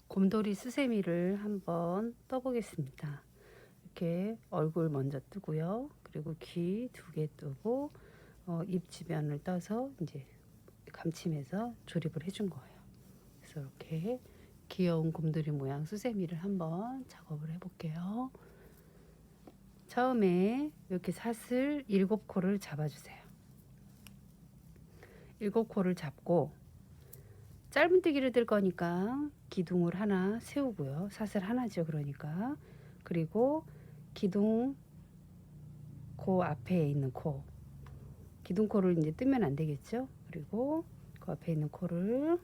곰돌이 수세미를 한번 떠보겠습니다. 이렇게 얼굴 먼저 뜨고요. 그리고 귀 2개 뜨고 입 주변을 떠서 이제 감침해서 조립을 해준 거예요. 그래서 이렇게 귀여운 곰돌이 모양 수세미를 한번 작업을 해볼게요. 처음에 이렇게 사슬 7코를 잡아주세요. 7코를 잡고 짧은뜨기를 들 거니까 기둥을 하나 세우고요. 사슬 하나죠. 그러니까 그리고 기둥 코 앞에 있는 코, 기둥코를 이제 뜨면 안 되겠죠. 그리고 그 앞에 있는 코를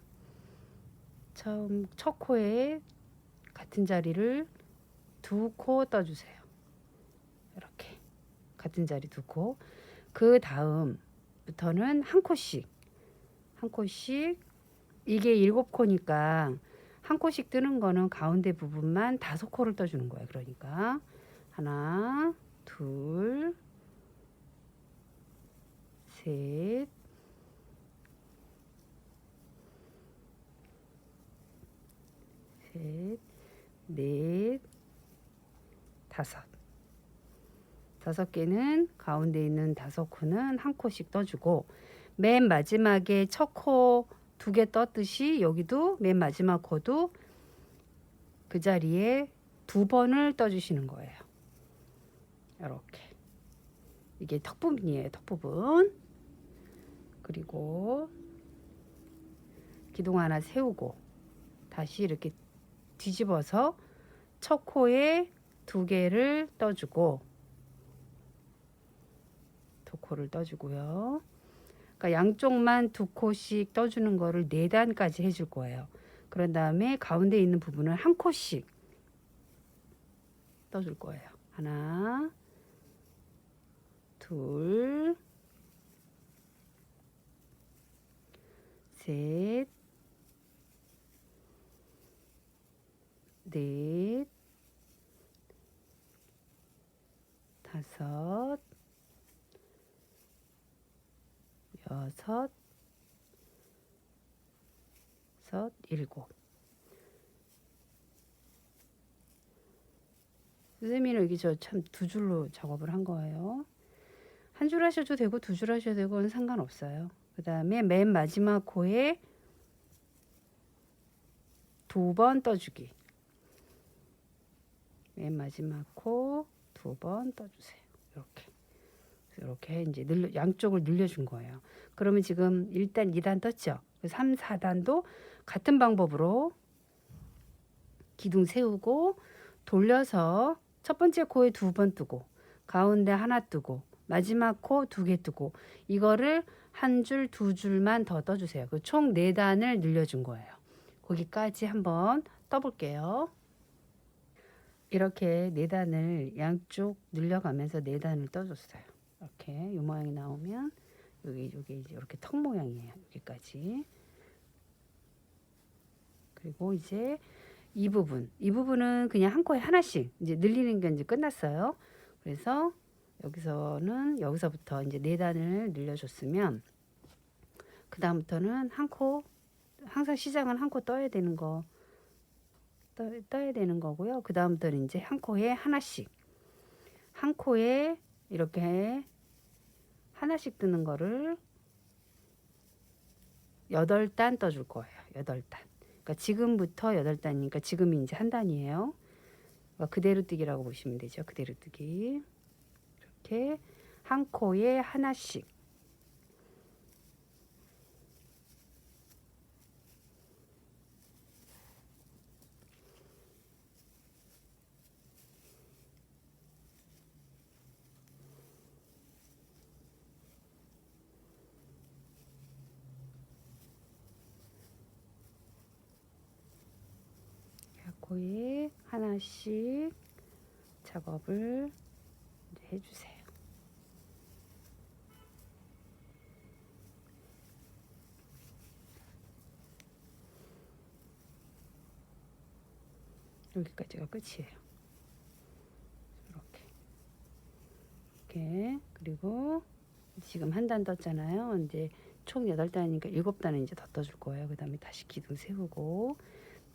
처음 첫 코에 같은 자리를 2코 떠주세요. 이렇게 같은 자리 2코. 그 다음부터는 한 코씩 이게 7코니까 한 코씩 뜨는 거는 가운데 부분만 5코를 떠주는 거예요. 그러니까 하나, 둘, 셋, 넷, 5개는 가운데 있는 5코는 한 코씩 떠주고 맨 마지막에 첫 코 2개 떴듯이 여기도 맨 마지막 코도 그 자리에 2번을 떠주시는 거예요. 이렇게 이게 턱 부분이에요. 턱 부분. 그리고 기둥 하나 세우고 다시 이렇게 뒤집어서 첫 코에 2개를 떠주고 2코를 떠주고요. 그러니까 양쪽만 2코씩 떠주는 거를 4단까지 해줄 거예요. 그런 다음에 가운데 있는 부분을 한 코씩 떠줄 거예요. 하나, 둘, 셋, 넷, 5, 6, 7. 선생님은 여기 저 참 2줄로 작업을 한 거예요. 한 줄 하셔도 되고 2줄 하셔도 되고는 상관없어요. 그 다음에 맨 마지막 코에 2번 떠주기. 맨 마지막 코 2번 떠주세요. 이렇게 이제 양쪽을 늘려준 거예요. 그러면 지금 일단 2단 떴죠. 3, 4단도 같은 방법으로 기둥 세우고 돌려서 첫 번째 코에 2번 뜨고 가운데 하나 뜨고 마지막 코 2개 뜨고 이거를 한 줄, 2줄만 더 떠주세요. 총 4단을 늘려준 거예요. 거기까지 한번 떠볼게요. 이렇게 4단을 양쪽 늘려가면서 4단을 떠줬어요. 이렇게 이 모양이 나오면 여기 이제 이렇게 턱 모양이에요. 여기까지. 그리고 이제 이 부분은 그냥 한 코에 하나씩 이제 늘리는 게 이제 끝났어요. 그래서 여기서부터 이제 4단을 늘려줬으면 그 다음부터는 한 코, 항상 시작은 한 코 떠야 되는 거고요. 그 다음부터는 이제 한 코에 하나씩, 한 코에 이렇게 하나씩 뜨는 거를 8단 떠줄 거예요. 8단. 그러니까 지금부터 8단이니까 지금이 이제 한 단이에요. 그러니까 그대로 뜨기라고 보시면 되죠. 그대로 뜨기. 이렇게 한 코에 하나씩. 코에 하나씩 작업을 해주세요. 여기까지가 끝이에요. 이렇게 그리고 지금 한 단 떴잖아요. 이제 총 8단이니까 7단은 이제 더 떠줄 거예요. 그 다음에 다시 기둥 세우고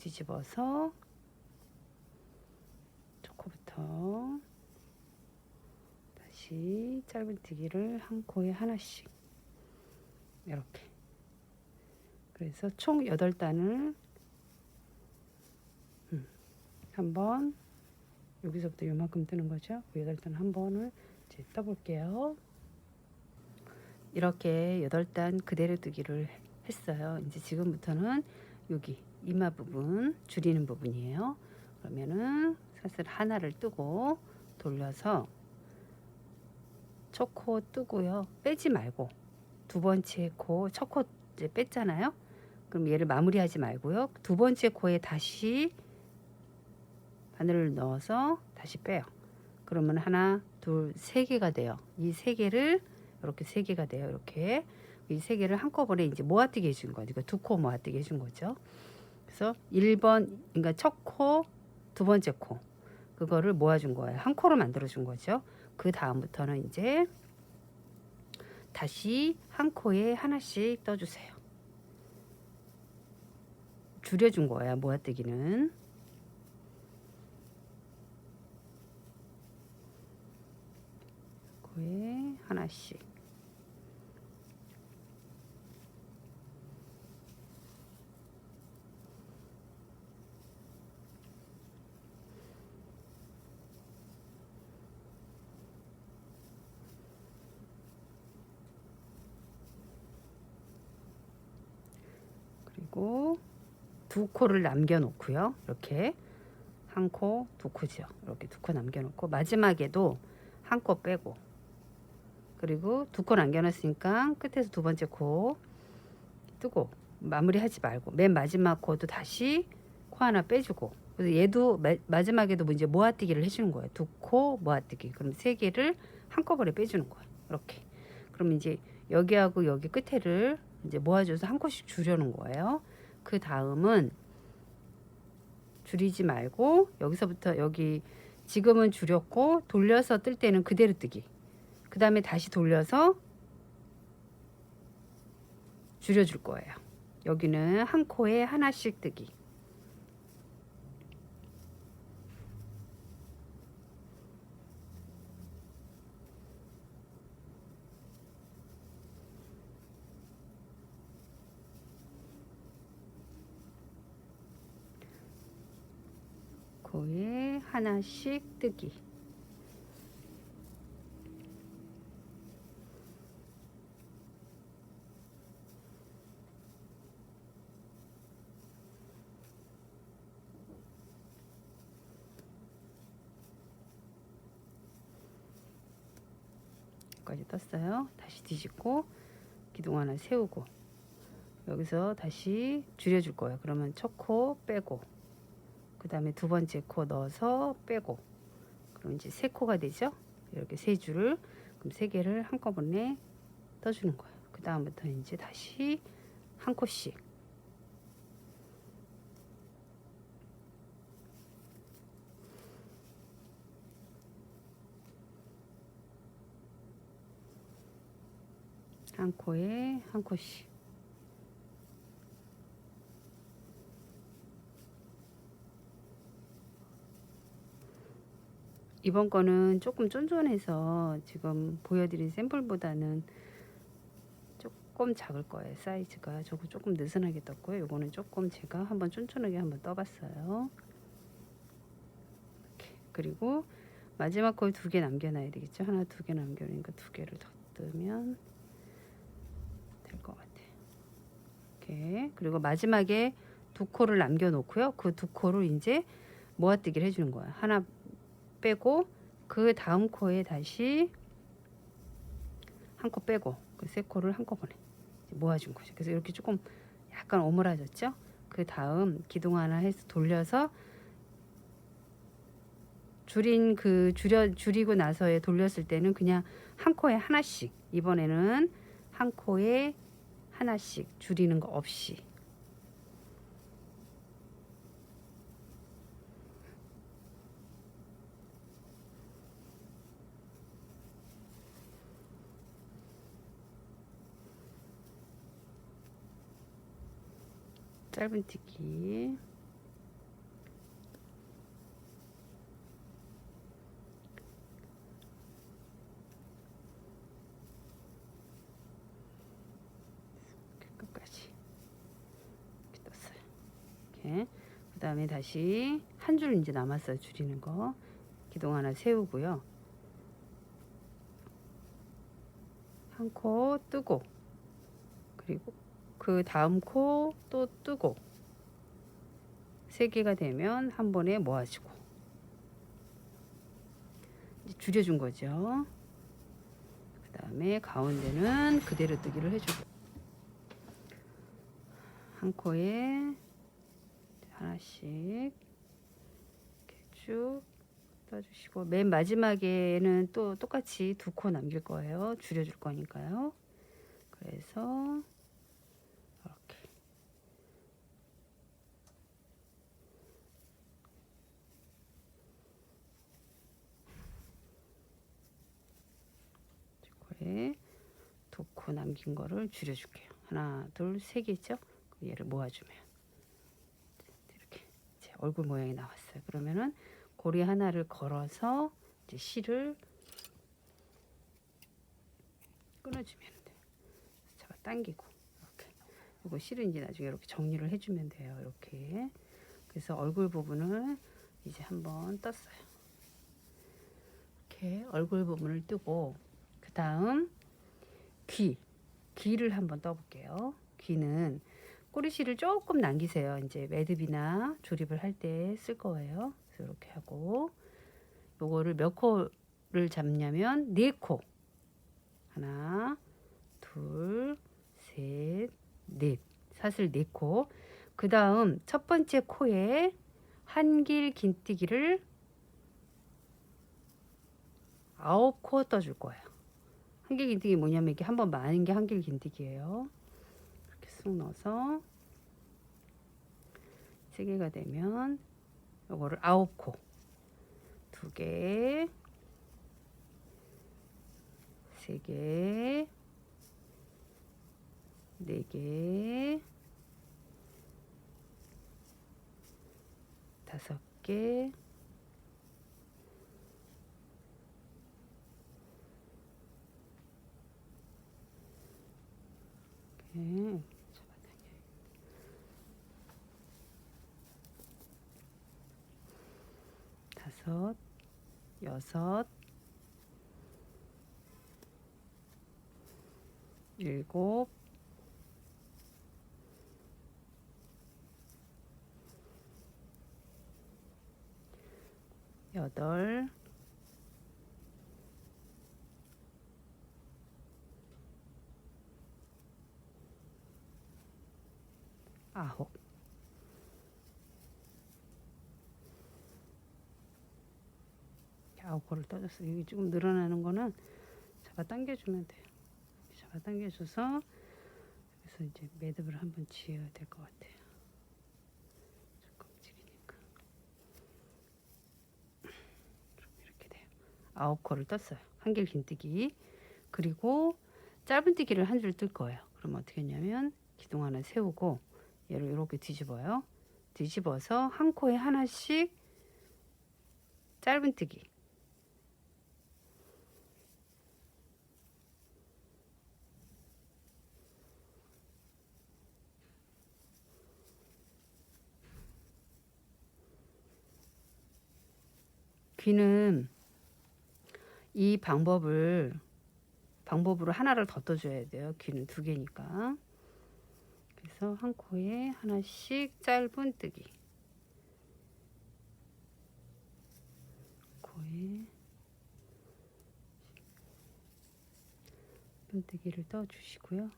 뒤집어서 초코부터 다시 짧은뜨기를 한 코에 하나씩 이렇게. 그래서 총 8단을 한번 여기서부터 요만큼 뜨는 거죠. 8단 한 번을 이제 떠볼게요. 이렇게 8단 그대로 뜨기를 했어요. 이제 지금부터는 여기 이마 부분 줄이는 부분이에요. 그러면은 사슬 하나를 뜨고 돌려서 첫 코 뜨고요. 빼지 말고 두 번째 코, 첫 코 이제 뺐잖아요. 그럼 얘를 마무리하지 말고요. 두 번째 코에 다시 바늘을 넣어서 다시 빼요. 그러면 하나, 둘, 세 개가 돼요. 이 세 개를 이렇게 세 개가 돼요. 이렇게 이 세 개를 한꺼번에 이제 모아뜨기 해준 거죠. 두 코 모아뜨기 해준 거죠. 그래서 1번, 그러니까 첫 코, 두 번째 코 그거를 모아준 거예요. 한 코로 만들어준 거죠. 그 다음부터는 이제 다시 한 코에 하나씩 떠주세요. 줄여준 거예요. 모아뜨기는. 코에 하나씩. 그리고 두 코를 남겨놓고요. 이렇게 한 코, 두 코죠. 이렇게 두 코 남겨놓고 마지막에도 한 코 빼고 그리고 두 코 남겨놨으니까 끝에서 두 번째 코 뜨고 마무리하지 말고 맨 마지막 코도 다시 코 하나 빼주고 그래서 얘도 마지막에도 뭐 이제 모아뜨기를 해주는 거예요. 두 코 모아뜨기. 그럼 세 개를 한꺼번에 빼주는 거예요. 이렇게. 그럼 이제 여기하고 여기 끝에를 이제 모아줘서 한 코씩 줄여놓은 거예요. 그 다음은 줄이지 말고 여기서부터 여기 지금은 줄였고 돌려서 뜰 때는 그대로 뜨기. 그 다음에 다시 돌려서 줄여줄 거예요. 여기는 한 코에 하나씩 뜨기. 코에 하나씩 뜨기. 여기까지 떴어요. 다시 뒤집고 기둥 하나 세우고 여기서 다시 줄여줄 거예요. 그러면 첫 코 빼고 그 다음에 두 번째 코 넣어서 빼고 그럼 이제 세 코가 되죠. 이렇게 세 줄을 그럼 세 개를 한꺼번에 떠주는 거예요. 그 다음부터 이제 다시 한 코씩 한 코에 한 코씩. 이번 거는 조금 쫀쫀해서 지금 보여드린 샘플보다는 조금 작을 거예요. 사이즈가 저거 조금 느슨하게 떴고요. 요거는 조금 제가 한번 쫀쫀하게 한번 떠봤어요. 이렇게. 그리고 마지막 코에 두 개 남겨놔야 되겠죠. 하나 두 개 남겨놓으니까 두 개를 더 뜨면 될 것 같아요. 이렇게. 그리고 마지막에 두 코를 남겨놓고요. 그 두 코를 이제 모아뜨기를 해주는 거예요. 하나 빼고 그 다음 코에 다시 한 코 빼고 그 세 코를 한꺼번에 모아준 거죠. 그래서 이렇게 조금 약간 오므라졌죠. 그 다음 기둥 하나 해서 돌려서 줄이고 나서에 돌렸을 때는 그냥 한 코에 하나씩, 이번에는 한 코에 하나씩 줄이는 거 없이 짧은뜨기 그 다음에 다시 한 줄 이제 남았어요. 줄이는 거. 기둥 하나 세우고요. 한 코 뜨고, 그리고 그 다음 코 또 뜨고, 3개가 되면 한 번에 모아주고, 이제 줄여준 거죠. 그 다음에 가운데는 그대로 뜨기를 해주고, 한 코에 하나씩 이렇게 쭉 떠주시고, 맨 마지막에는 또 똑같이 2코 남길 거예요. 줄여줄 거니까요. 그래서 이렇게 코에 2코 남긴 거를 줄여줄게요. 하나, 둘, 3개죠. 얘를 모아주면 이렇게 제 얼굴 모양이 나왔어요. 그러면은 고리 하나를 걸어서 이제 실을 끊어주면 돼요. 제가 당기고 이렇게. 이거 실은 이제 나중에 이렇게 정리를 해주면 돼요. 이렇게. 그래서 얼굴 부분을 이제 한번 떴어요. 이렇게 얼굴 부분을 뜨고, 그 다음 귀를 한번 떠볼게요. 귀는 꼬리실을 조금 남기세요. 이제 매듭이나 조립을 할 때 쓸 거예요. 그래서 이렇게 하고, 요거를 몇 코를 잡냐면 4코. 하나, 둘, 셋, 넷. 사슬 4코. 그 다음 첫 번째 코에 한길 긴뜨기를 9코 떠줄 거예요. 한길 긴뜨기 뭐냐면 이게 한번 마는 게 한길 긴뜨기예요. 이렇게 쑥 넣어서 3개가 되면 요거를 9코, 2개, 3개, 4개, 5개, 5, 6, 7, 8, 9. 9코를 떠줬어요. 여기 조금 늘어나는 거는 잡아 당겨주면 돼요. 잡아 당겨줘서, 그래서 이제 매듭을 한번 지어야 될 것 같아요. 조금 움직이니까. 이렇게 돼요. 9코를 떴어요. 한길 긴뜨기. 그리고 짧은뜨기를 한 줄 뜰 거예요. 그럼 어떻게 했냐면 기둥 하나 세우고 얘를 이렇게 뒤집어요. 뒤집어서 한 코에 하나씩 짧은뜨기. 귀는 이 방법으로 하나를 더 떠줘야 돼요. 귀는 2개니까. 그래서 한 코에 하나씩 짧은 뜨기. 코에 짧은뜨기를 떠주시고요.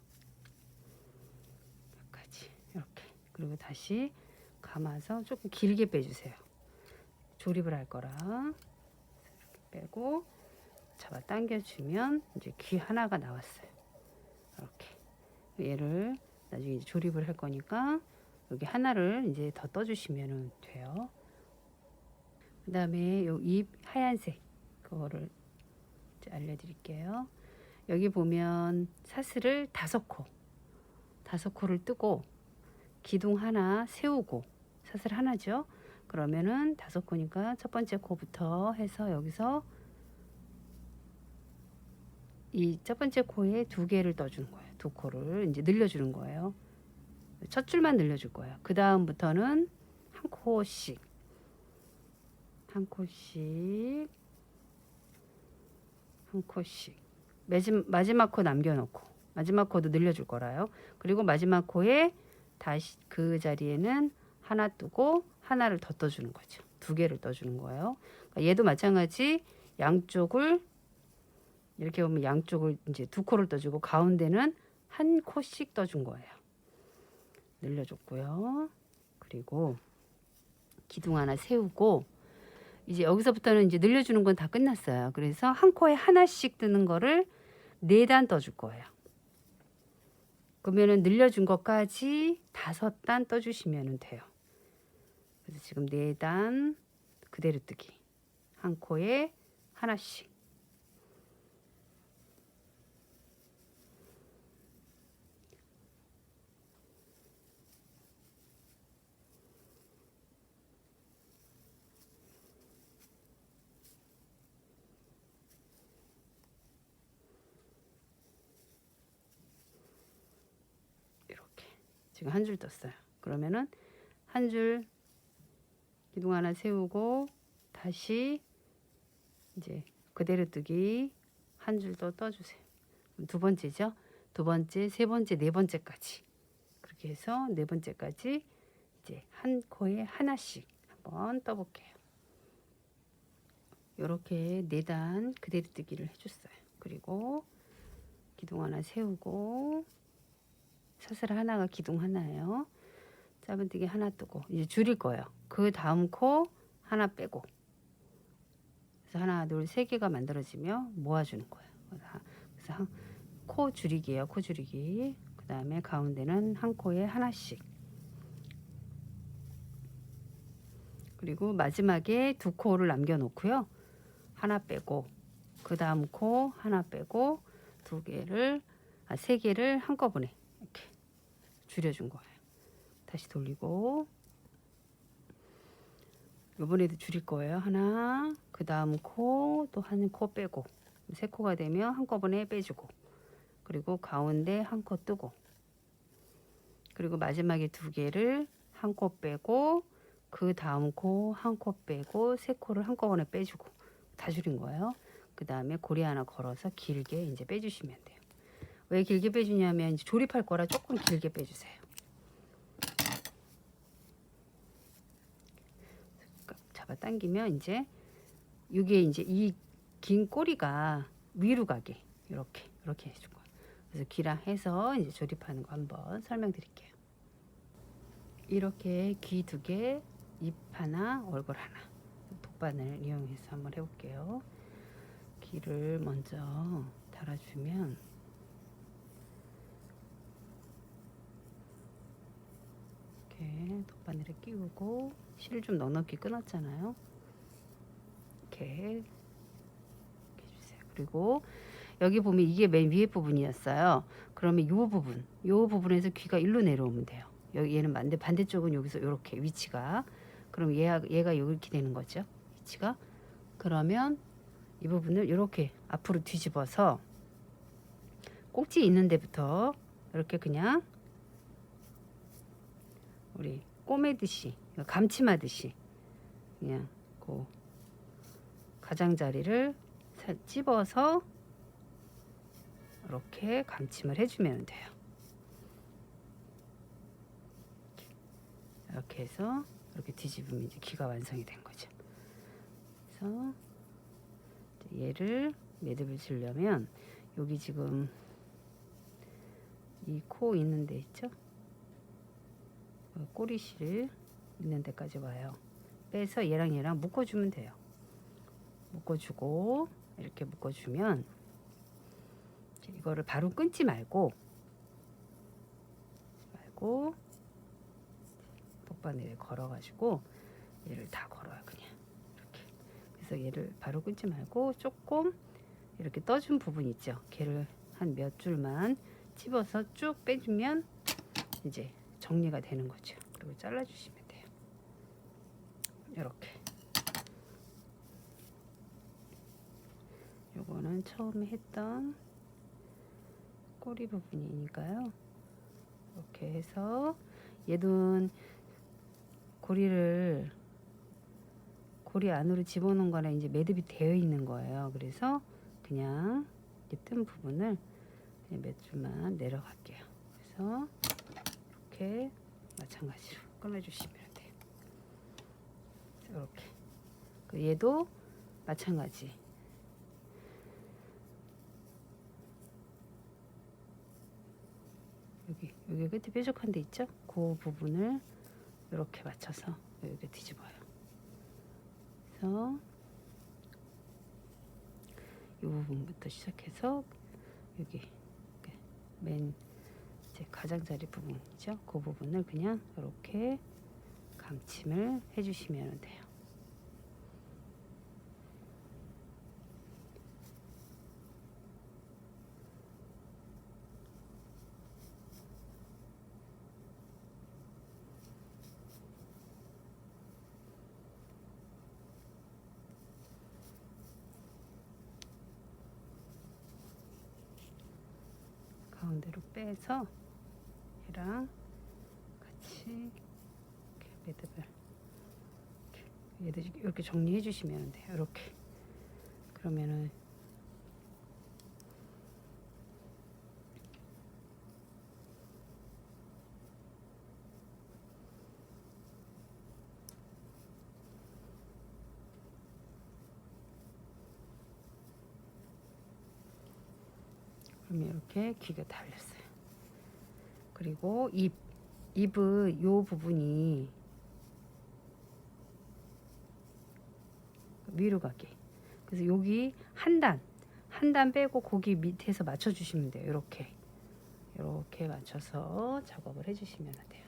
여기까지 이렇게. 그리고 다시 감아서 조금 길게 빼주세요. 조립을 할 거라. 이렇게 빼고 잡아 당겨주면 이제 귀 하나가 나왔어요. 이렇게. 얘를 나중에 이제 조립을 할 거니까 여기 하나를 이제 더 떠주시면 돼요. 그 다음에 요 입 하얀색 그거를 이제 알려드릴게요. 여기 보면 사슬을 5코를 뜨고 기둥 하나 세우고, 사슬 하나죠. 그러면은 5코니까 첫 번째 코부터 해서 여기서 이 첫 번째 코에 2개를 떠주는 거예요. 2코를 이제 늘려주는 거예요. 첫 줄만 늘려줄 거예요. 그 다음부터는 한 코씩 한 코씩 한 코씩 마지막 코 남겨놓고 마지막 코도 늘려줄 거라요. 그리고 마지막 코에 다시 그 자리에는 하나 뜨고 하나를 더 떠주는 거죠. 두 개를 떠주는 거예요. 그러니까 얘도 마찬가지 양쪽을 이렇게 보면 양쪽을 이제 두 코를 떠주고 가운데는 한 코씩 떠준 거예요. 늘려줬고요. 그리고 기둥 하나 세우고 이제 여기서부터는 이제 늘려주는 건 다 끝났어요. 그래서 한 코에 하나씩 뜨는 거를 4단 떠줄 거예요. 그러면은 늘려준 것까지 5단 떠주시면 돼요. 그래서 지금 4단 그대로 뜨기. 한 코에 하나씩. 이렇게 지금 한 줄 떴어요. 그러면은 한 줄 기둥 하나 세우고 다시 이제 그대로 뜨기 한 줄 더 떠주세요. 두 번째죠. 두 번째, 세 번째, 네 번째까지 그렇게 해서 네 번째까지 이제 한 코에 하나씩 한번 떠볼게요. 이렇게 4단 그대로 뜨기를 해줬어요. 그리고 기둥 하나 세우고 사슬 하나가 기둥 하나예요. 짧은뜨기 하나 뜨고 이제 줄일 거예요. 그 다음 코 하나 빼고 그래서 하나 둘 세 개가 만들어지며 모아주는 거예요. 그래서 코 줄이기예요. 코 줄이기. 그 다음에 가운데는 한 코에 하나씩. 그리고 마지막에 두 코를 남겨놓고요. 하나 빼고 그 다음 코 하나 빼고 세 개를 한꺼번에 이렇게 줄여준 거예요. 다시 돌리고 이번에도 줄일 거예요. 하나 그 다음 코 또 한 코 빼고 세 코가 되면 한꺼번에 빼주고 그리고 가운데 한 코 뜨고 그리고 마지막에 두 개를 한 코 빼고 그 다음 코 한 코 빼고 세 코를 한꺼번에 빼주고 다 줄인 거예요. 그 다음에 고리 하나 걸어서 길게 이제 빼주시면 돼요. 왜 길게 빼주냐면 이제 조립할 거라 조금 길게 빼주세요. 잡아당기면 이제 이게 이제 이 긴 꼬리가 위로 가게 이렇게 해줄 거예요. 그래서 귀랑 해서 이제 조립하는 거 한번 설명드릴게요. 이렇게 귀 2개, 입 하나, 얼굴 하나 독바늘 이용해서 한번 해볼게요. 귀를 먼저 달아주면 이렇게 독바늘에 끼우고 실을 좀 넉넉히 끊었잖아요. 이렇게 해주세요. 그리고 여기 보면 이게 맨 위에 부분이었어요. 그러면 요 부분에서 귀가 일로 내려오면 돼요. 여기 얘는 반대쪽은 여기서 이렇게 위치가 그럼 얘가 이렇게 되는 거죠. 위치가 그러면 이 부분을 이렇게 앞으로 뒤집어서 꼭지 있는 데부터 이렇게 그냥 우리 꼬매듯이 감침하듯이 그냥 그 가장자리를 찝어서 이렇게 감침을 해주면 돼요. 이렇게 해서 이렇게 뒤집으면 이제 귀가 완성이 된 거죠. 그래서 얘를 매듭을 지려면 여기 지금 이 코 있는 데 있죠? 꼬리실 있는 데까지 와요. 빼서 얘랑 묶어주면 돼요. 묶어주고 이렇게 묶어주면 이거를 바로 끊지 말고 독바늘에 걸어가지고 얘를 다 걸어요. 그냥 이렇게. 그래서 얘를 바로 끊지 말고 조금 이렇게 떠준 부분 있죠. 걔를 한 몇 줄만 집어서 쭉 빼주면 이제 정리가 되는 거죠. 그리고 잘라주시면 돼요. 이렇게. 요거는 처음에 했던 꼬리 부분이니까요. 이렇게 해서 얘는 고리 안으로 집어넣은 거랑 이제 매듭이 되어 있는 거예요. 그래서 그냥 뜬 부분을 몇 줄만 내려갈게요. 그래서 이렇게 마찬가지로 끊어주시면 돼요. 이렇게. 얘도 마찬가지. 여기 끝에 뾰족한 데 있죠? 그 부분을 이렇게 맞춰서 여기 뒤집어요. 그래서 이 부분부터 시작해서 여기 맨 이제 가장자리 부분이죠. 그 부분을 그냥 이렇게 감침을 해주시면 돼요. 가운데로 빼서 얘랑 같이 이렇게 매듭을 얘도 이렇게 정리해 주시면 돼요. 이렇게. 그러면은 이렇게 귀가 달렸어요. 그리고 입의 요 부분이 위로 가게. 그래서 여기 한 단 빼고 거기 밑에서 맞춰 주시면 돼요. 이렇게 맞춰서 작업을 해 주시면 돼요.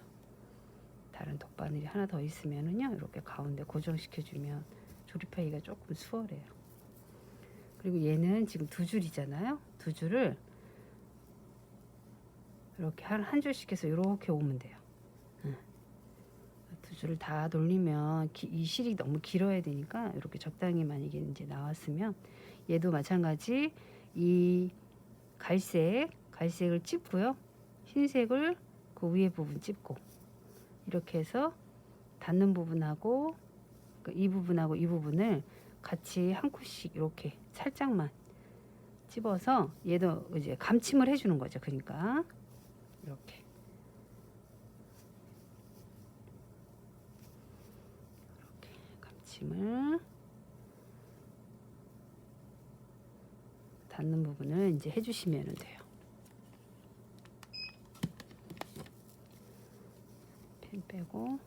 다른 덧바늘이 하나 더 있으면은요, 이렇게 가운데 고정시켜 주면 조립하기가 조금 수월해요. 그리고 얘는 지금 두 줄이잖아요. 두 줄을 이렇게 한 줄씩 해서 이렇게 오면 돼요. 두 줄을 다 돌리면 이 실이 너무 길어야 되니까 이렇게 적당히 만약에 이제 나왔으면 얘도 마찬가지 이 갈색을 찝고요. 흰색을 그 위에 부분 찝고 이렇게 해서 닿는 부분하고 이 부분하고 이 부분을 같이 한 컷씩 이렇게 살짝만 찝어서 얘도 이제 감침을 해주는 거죠. 그러니까 이렇게 감침을 닿는 부분을 이제 해주시면 돼요. 펜 빼고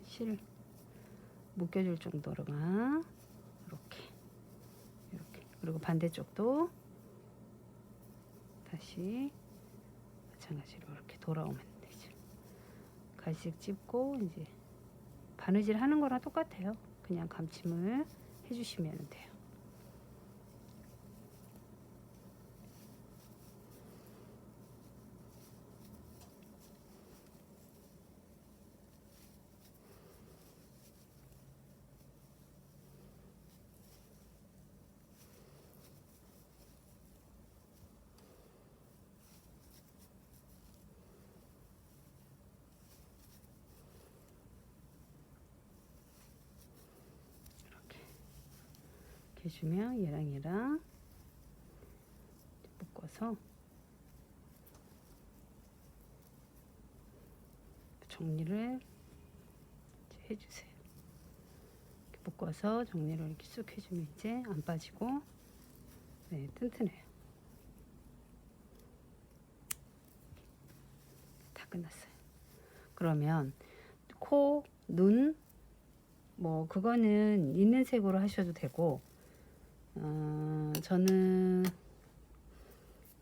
실 묶여줄 정도로만 이렇게 그리고 반대쪽도 다시 마찬가지로 이렇게 돌아오면 되죠. 갈색 찝고 이제 바느질 하는 거랑 똑같아요. 그냥 감침을 해주시면 돼요. 해주면 얘랑 묶어서 정리를 해주세요. 이렇게 묶어서 정리를 이렇게 쑥 해주면 이제 안 빠지고 튼튼해요. 다 끝났어요. 그러면 코, 눈, 뭐 그거는 있는 색으로 하셔도 되고 저는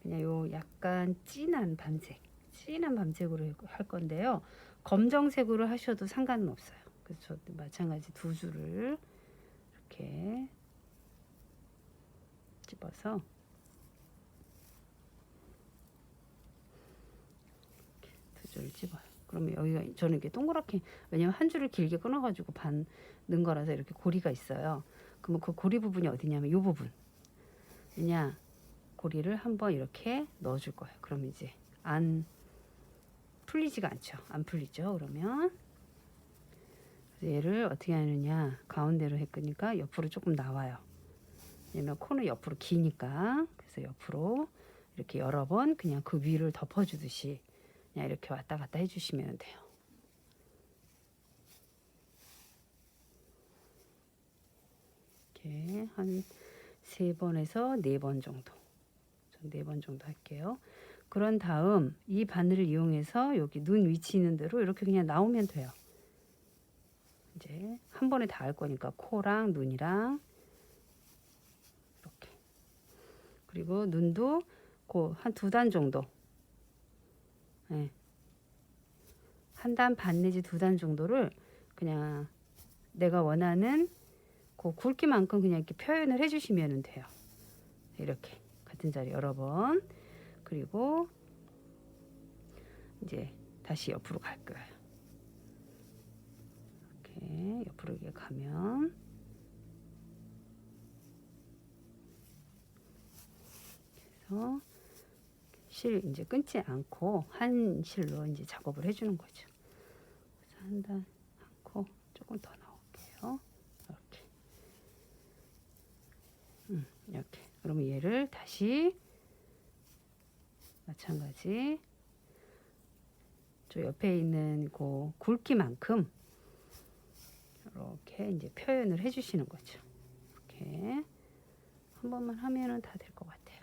그냥 요 약간 진한 밤색으로 할 건데요. 검정색으로 하셔도 상관은 없어요. 그래서 저도 마찬가지 두 줄을 이렇게 집어서 두 줄을 집어요. 그러면 여기가 저는 이렇게 동그랗게, 왜냐면 한 줄을 길게 끊어가지고 반 넣은 거라서 이렇게 고리가 있어요. 그러면 그 고리 부분이 어디냐면 이 부분. 그냥 고리를 한번 이렇게 넣어줄 거예요. 그럼 이제 풀리지가 않죠. 안 풀리죠. 그러면 그래서 얘를 어떻게 하느냐, 가운데로 했으니까 옆으로 조금 나와요. 왜냐면 코는 옆으로 기니까. 그래서 옆으로 이렇게 여러 번 그냥 그 위를 덮어주듯이 그냥 이렇게 왔다 갔다 해주시면 돼요. 이렇게 한 3번에서 4번 정도. 전 4번 정도 할게요. 그런 다음 이 바늘을 이용해서 여기 눈 위치 있는 대로 이렇게 그냥 나오면 돼요. 이제 한 번에 다 할 거니까 코랑 눈이랑 이렇게. 그리고 눈도 한 2단 정도. 네. 1단 반 내지 2단 정도를 그냥 내가 원하는 그 굵기만큼 그냥 이렇게 표현을 해주시면 돼요. 이렇게 같은 자리 여러 번. 그리고 이제 다시 옆으로 갈 거예요. 이렇게 옆으로 이렇게 가면 그래서 실 이제 끊지 않고 한 실로 이제 작업을 해주는 거죠. 그래서 한 단 않고 조금 더 나올게요. 이렇게. 이렇게. 그러면 얘를 다시 마찬가지 저 옆에 있는 그 굵기만큼 이렇게 이제 표현을 해주시는 거죠. 이렇게 한 번만 하면은 다 될 것 같아요.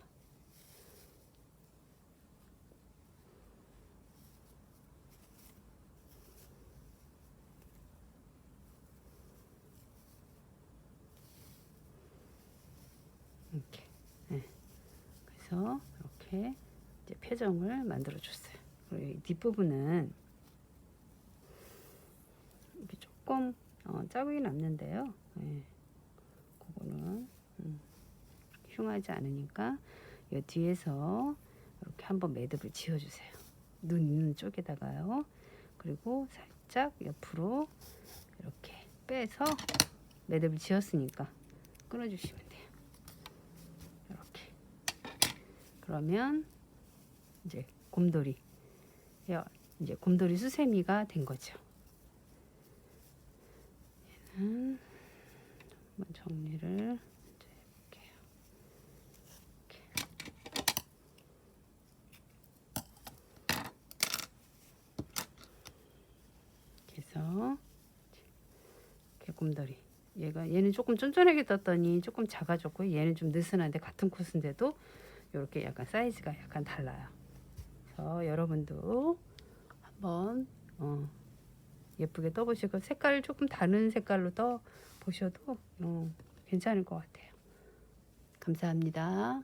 이렇게. 네. 그래서 이렇게 이제 표정을 만들어 줬어요. 그리고 이 뒷부분은 이렇게 조금 자국이 남는데요. 네. 그거는 흉하지 않으니까 이 뒤에서 이렇게 한번 매듭을 지어주세요. 눈 있는 쪽에다가요. 그리고 살짝 옆으로 이렇게 빼서 매듭을 지었으니까 끊어주시면 돼요. 이렇게. 그러면 이제 곰돌이, 이제 곰돌이 수세미가 된 거죠. 얘는 한번 정리를 해볼게요. 그래서 이렇게 곰돌이. 얘는 조금 쫀쫀하게 떴더니 조금 작아졌고 얘는 좀 느슨한데 같은 코스인데도 이렇게 약간 사이즈가 약간 달라요. 그래서 여러분도 한번 예쁘게 떠보시고 색깔 조금 다른 색깔로 떠 보셔도 괜찮을 것 같아요. 감사합니다.